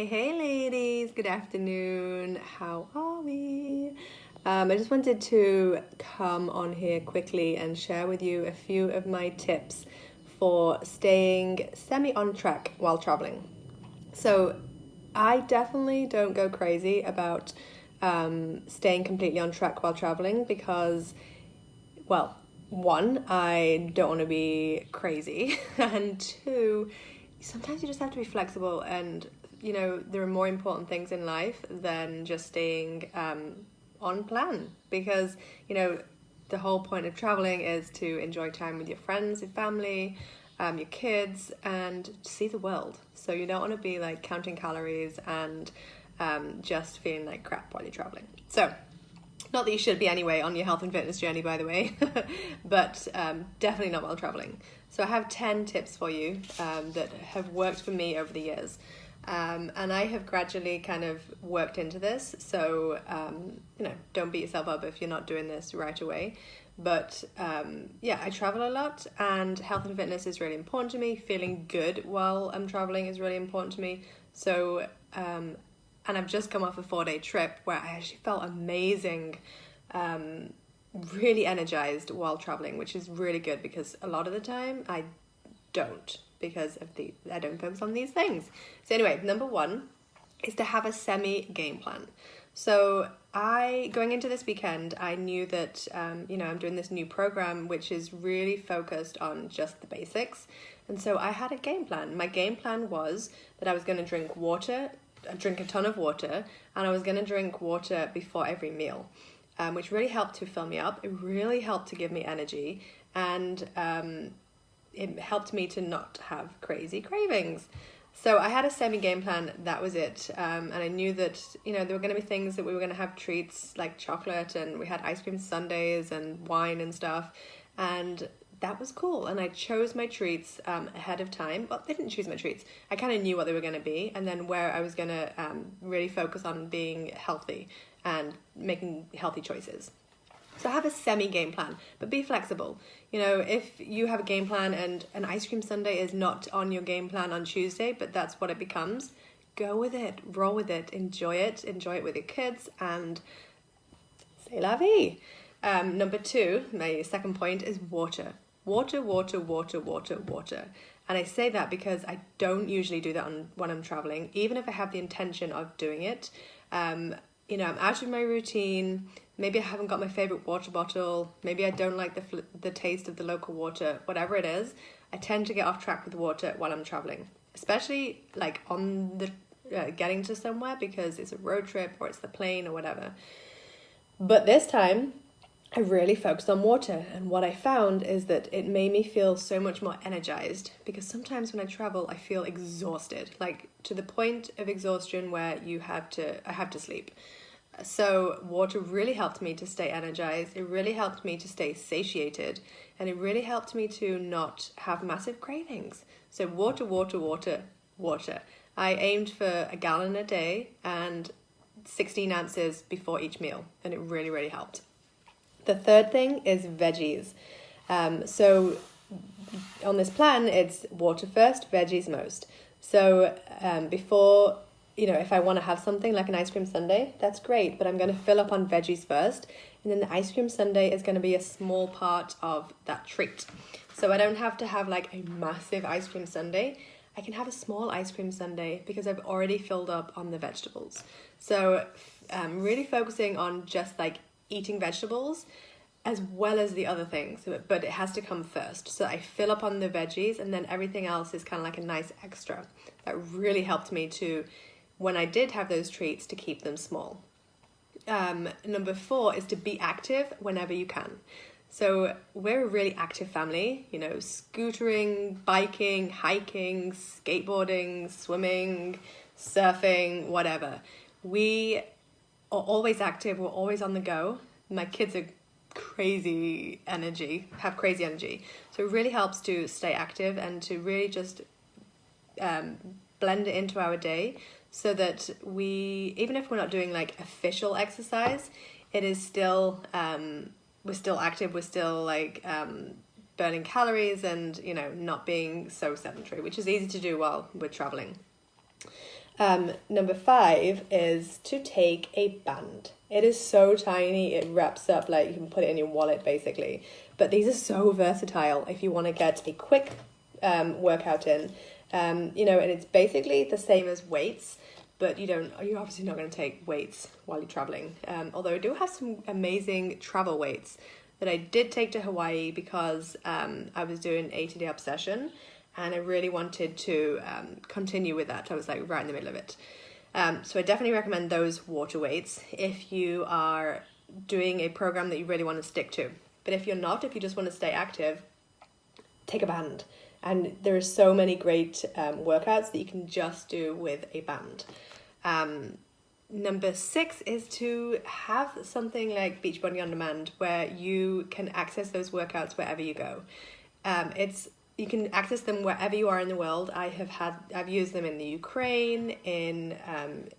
Hey, ladies, good afternoon. How are we? I just wanted to come on here quickly and share with you a few of my tips for staying semi on track while traveling. So, I definitely don't go crazy about staying completely on track while traveling because, well, one, I don't want to be crazy, and two, sometimes you just have to be flexible and there are more important things in life than just staying on plan because the whole point of traveling is to enjoy time with your friends, your family, your kids, and see the world. So you don't want to be like counting calories and just feeling like crap while you're traveling. So not that you should be anyway on your health and fitness journey, by the way, but definitely not while traveling. So I have 10 tips for you that have worked for me over the years. And I have gradually kind of worked into this. So, don't beat yourself up if you're not doing this right away. But yeah, I travel a lot and health and fitness is really important to me. Feeling good while I'm traveling is really important to me. So, and I've just come off a 4-day trip where I actually felt amazing, really energized while traveling, which is really good because a lot of the time I don't because I don't focus on these things. So anyway, number one is to have a semi game plan. So going into this weekend, I knew that, I'm doing this new program, which is really focused on just the basics. And so I had a game plan. My game plan was that I was going to drink a ton of water, and I was going to drink water before every meal, which really helped to fill me up. It really helped to give me energy, and it helped me to not have crazy cravings. So I had a semi game plan, that was it. And I knew that, there were going to be things that we were going to have treats like chocolate, and we had ice cream sundaes and wine and stuff. And that was cool. And I chose my treats ahead of time. Well, I didn't choose my treats. I kind of knew what they were going to be, and then where I was going to really focus on being healthy and making healthy choices. So have a semi game plan, but be flexible. If you have a game plan and an ice cream sundae is not on your game plan on Tuesday, but that's what it becomes, go with it, roll with it, enjoy it with your kids, and c'est la vie. Number two, my second point is water. Water, water, water, water, water. And I say that because I don't usually do that when I'm traveling, even if I have the intention of doing it. I'm out of my routine. Maybe I haven't got my favorite water bottle. Maybe I don't like the taste of the local water. Whatever it is, I tend to get off track with water while I'm traveling, especially like on the getting to somewhere because it's a road trip or it's the plane or whatever. But this time, I really focused on water, and what I found is that it made me feel so much more energized, because sometimes when I travel I feel exhausted, like to the point of exhaustion where I have to sleep. So water really helped me to stay energized, it really helped me to stay satiated, and it really helped me to not have massive cravings. So water, water, water, water. I aimed for a gallon a day and 16 ounces before each meal, and it really, really helped. The third thing is veggies. So on this plan, it's water first, veggies most. So before, if I want to have something like an ice cream sundae, that's great, but I'm going to fill up on veggies first. And then the ice cream sundae is going to be a small part of that treat. So I don't have to have like a massive ice cream sundae. I can have a small ice cream sundae because I've already filled up on the vegetables. So really focusing on just like eating vegetables as well as the other things, but it has to come first. So I fill up on the veggies, and then everything else is kind of like a nice extra. That really helped me to, when I did have those treats, to keep them small. Number 4 is to be active whenever you can. So we're a really active family, scootering, biking, hiking, skateboarding, swimming, surfing, whatever. We are always active, we're always on the go. My kids are have crazy energy. So it really helps to stay active and to really just blend it into our day so that even if we're not doing like official exercise, it is still, we're still active, we're still like burning calories and, not being so sedentary, which is easy to do while we're traveling. Number 5 is to take a band. It is so tiny, it wraps up like you can put it in your wallet basically. But these are so versatile if you want to get a quick workout in. And it's basically the same as weights, but you're obviously not going to take weights while you're traveling. Although I do have some amazing travel weights that I did take to Hawaii because I was doing ATD Obsession and I really wanted to continue with that. I was like right in the middle of it. So I definitely recommend those water weights if you are doing a program that you really want to stick to. But if you're not, if you just want to stay active, take a band. And there are so many great workouts that you can just do with a band. Number 6 is to have something like Beachbody On Demand where you can access those workouts wherever you go. You can access them wherever you are in the world. I've used them in the Ukraine, in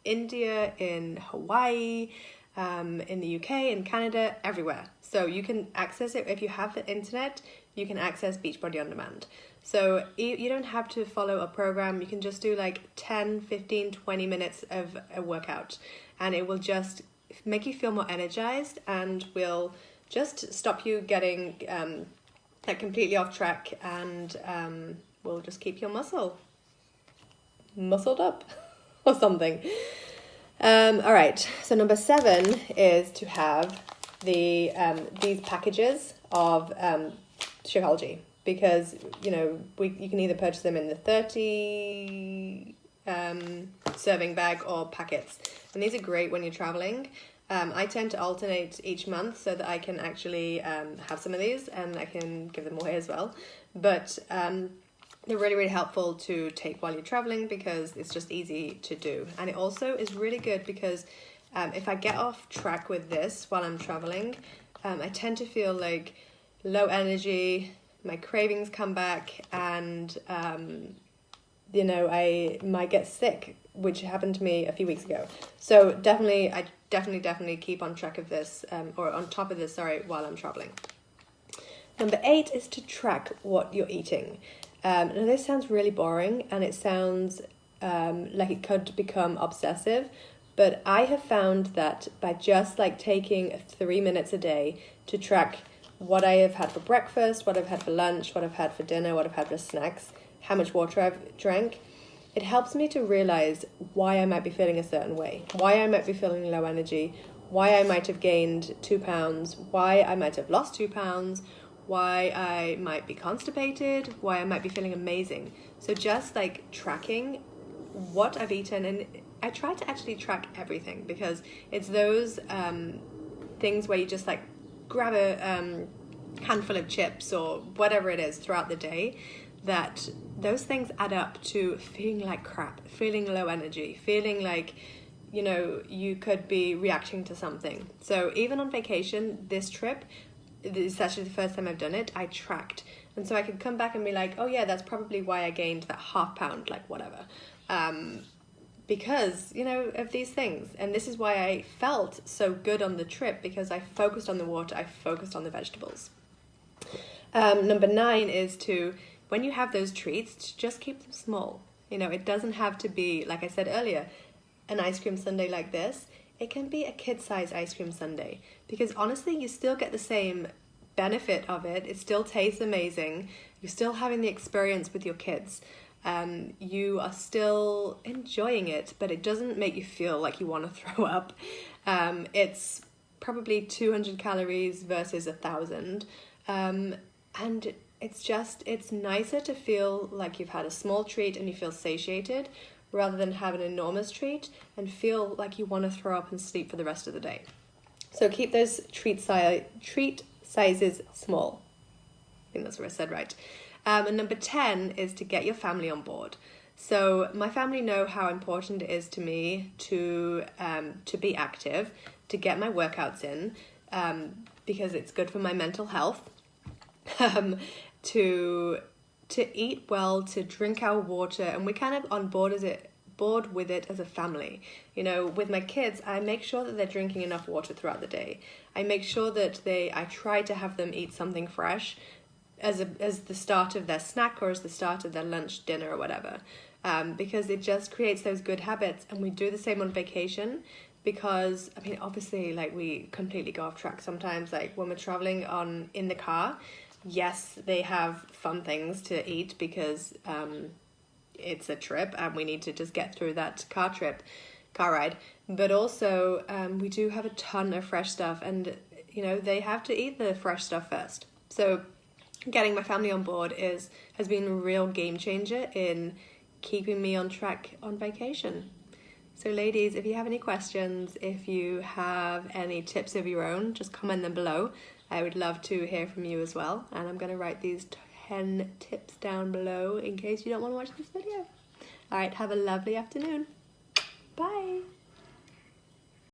India, in Hawaii, in the UK, in Canada, everywhere. So you can access it. If you have the internet, you can access Beachbody On Demand. So you don't have to follow a program. You can just do like 10, 15, 20 minutes of a workout. And it will just make you feel more energized and will just stop you getting completely off track and will just keep your muscled up or something. All right, so number 7 is to have these packages of Shakeology, because you can either purchase them in the 30 serving bag or packets, and these are great when you're traveling. I tend to alternate each month so that I can actually have some of these and I can give them away as well. But they're really, really helpful to take while you're traveling because it's just easy to do. And it also is really good because if I get off track with this while I'm traveling, I tend to feel like low energy, my cravings come back, and I might get sick, which happened to me a few weeks ago. So I definitely keep on track of this, or on top of this, while I'm traveling. Number 8 is to track what you're eating. Now this sounds really boring and it sounds like it could become obsessive, but I have found that by just like taking 3 minutes a day to track what I have had for breakfast, what I've had for lunch, what I've had for dinner, what I've had for snacks, how much water I've drank, it helps me to realize why I might be feeling a certain way, why I might be feeling low energy, why I might have gained 2 pounds, why I might have lost 2 pounds, why I might be constipated, why I might be feeling amazing. So just like tracking what I've eaten, and I try to actually track everything because it's those things where you just like grab a handful of chips or whatever it is throughout the day, that those things add up to feeling like crap, feeling low energy, feeling like, you could be reacting to something. So even on vacation, this trip, this is actually the first time I've done it, I tracked. And so I could come back and be like, oh yeah, that's probably why I gained that ½ pound, like whatever. Because, of these things. And this is why I felt so good on the trip, because I focused on the water, I focused on the vegetables. Number 9 is to, when you have those treats, to just keep them small. It doesn't have to be, like I said earlier, an ice cream sundae like this. It can be a kid-size ice cream sundae, because honestly, you still get the same benefit of it. It still tastes amazing. You're still having the experience with your kids. You are still enjoying it, but it doesn't make you feel like you want to throw up. It's probably 200 calories versus 1,000. And it's nicer to feel like you've had a small treat and you feel satiated, rather than have an enormous treat and feel like you want to throw up and sleep for the rest of the day. So keep those treat sizes small. I think that's what I said right. And number 10 is to get your family on board. So my family know how important it is to me to be active, to get my workouts in, because it's good for my mental health, to eat well, to drink our water, and we're kind of on board with it as a family. With my kids, I make sure that they're drinking enough water throughout the day. I make sure that I try to have them eat something fresh as the start of their snack or as the start of their lunch, dinner, or whatever. because it just creates those good habits. And we do the same on vacation because, I mean, obviously, like, we completely go off track sometimes. Like, when we're traveling in the car, yes, they have fun things to eat because it's a trip and we need to just get through that car ride. But also, we do have a ton of fresh stuff, and, you know, they have to eat the fresh stuff first. So getting my family on board has been a real game changer in keeping me on track on vacation. So ladies, if you have any questions, if you have any tips of your own, just comment them below. I would love to hear from you as well. And I'm going to write these 10 tips down below in case you don't want to watch this video. All right, have a lovely afternoon. Bye.